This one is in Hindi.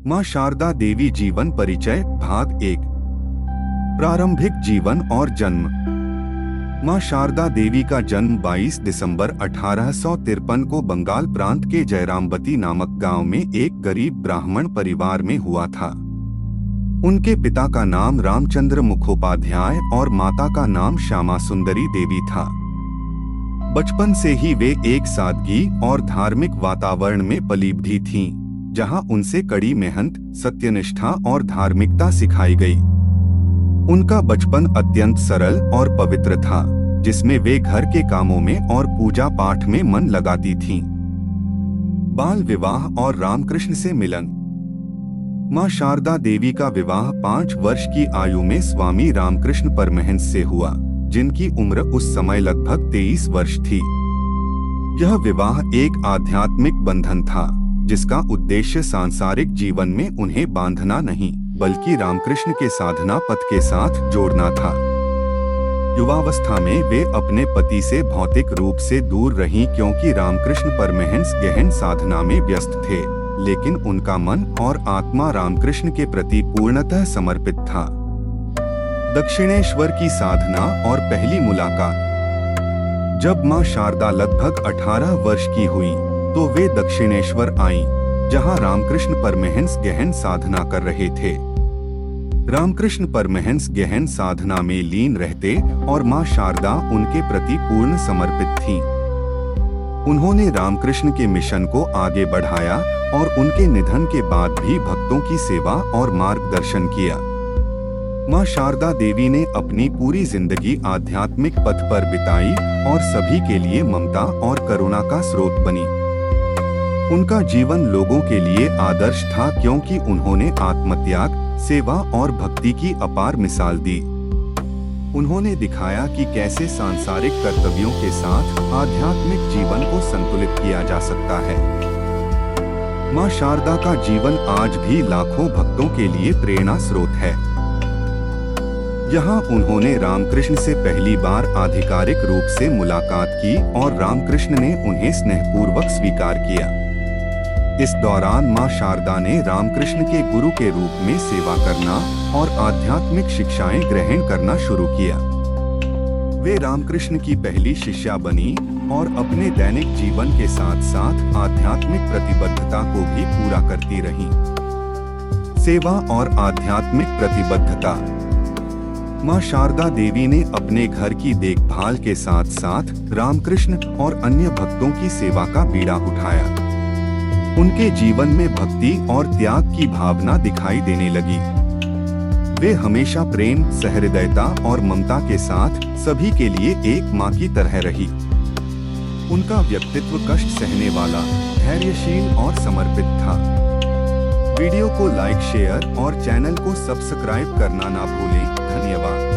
मां शारदा देवी जीवन परिचय भाग 1। प्रारंभिक जीवन और जन्म। मां शारदा देवी का जन्म 22 दिसंबर 1853 को बंगाल प्रांत के जयरामबती नामक गांव में एक गरीब ब्राह्मण परिवार में हुआ था। उनके पिता का नाम रामचंद्र मुखोपाध्याय और माता का नाम श्यामा सुंदरी देवी था। बचपन से ही वे एक सादगी और धार्मिक वातावरण में पली बढ़ी थीं, जहां उनसे कड़ी मेहनत, सत्यनिष्ठा और धार्मिकता सिखाई गई। उनका बचपन अत्यंत सरल और पवित्र था, जिसमें वे घर के कामों में और पूजा पाठ में मन लगाती थीं। बाल विवाह और रामकृष्ण से मिलन। मां शारदा देवी का विवाह 5 वर्ष की आयु में स्वामी रामकृष्ण परमहंस से हुआ, जिनकी उम्र उस समय लगभग 23 वर्ष थी। यह विवाह एक आध्यात्मिक बंधन था, जिसका उद्देश्य सांसारिक जीवन में उन्हें बांधना नहीं, बल्कि रामकृष्ण के साधना पथ के साथ जोड़ना था। युवावस्था में वे अपने पति से भौतिक रूप से दूर रहीं, क्योंकि रामकृष्ण परमहंस गहन साधना में व्यस्त थे, लेकिन उनका मन और आत्मा रामकृष्ण के प्रति पूर्णतः समर्पित था। दक्षिणेश्वर की साधना और पहली मुलाकात। जब मां शारदा लगभग 18 वर्ष की हुई, तो वे दक्षिणेश्वर आईं, जहां रामकृष्ण परमहंस गहन साधना कर रहे थे। रामकृष्ण परमहंस गहन साधना में लीन रहते और मां शारदा उनके प्रति पूर्ण समर्पित थीं। उन्होंने रामकृष्ण के मिशन को आगे बढ़ाया और उनके निधन के बाद भी भक्तों की सेवा और मार्गदर्शन किया। मां शारदा देवी ने अपनी पूरी जिंदगी आध्यात्मिक पथ पर बिताई और सभी के लिए ममता और करुणा का स्रोत बनी। उनका जीवन लोगों के लिए आदर्श था, क्योंकि उन्होंने आत्मत्याग, सेवा और भक्ति की अपार मिसाल दी। उन्होंने दिखाया कि कैसे सांसारिक कर्तव्यों के साथ आध्यात्मिक जीवन को संतुलित किया जा सकता है। मां शारदा का जीवन आज भी लाखों भक्तों के लिए प्रेरणा स्रोत है। यहाँ उन्होंने रामकृष्ण से पहली बार आधिकारिक रूप से मुलाकात की और रामकृष्ण ने उन्हें स्नेहपूर्वक स्वीकार किया। इस दौरान मां शारदा ने रामकृष्ण के गुरु के रूप में सेवा करना और आध्यात्मिक शिक्षाएं ग्रहण करना शुरू किया। वे रामकृष्ण की पहली शिष्या बनी और अपने दैनिक जीवन के साथ साथ आध्यात्मिक प्रतिबद्धता को भी पूरा करती रहीं। सेवा और आध्यात्मिक प्रतिबद्धता। मां शारदा देवी ने अपने घर की देखभाल के साथ साथ रामकृष्ण और अन्य भक्तों की सेवा का बीड़ा उठाया। उनके जीवन में भक्ति और त्याग की भावना दिखाई देने लगी। वे हमेशा प्रेम, सहृदयता और ममता के साथ सभी के लिए एक मां की तरह रही। उनका व्यक्तित्व कष्ट सहने वाला, धैर्यशील और समर्पित था। वीडियो को लाइक, शेयर और चैनल को सब्सक्राइब करना ना भूलें। धन्यवाद।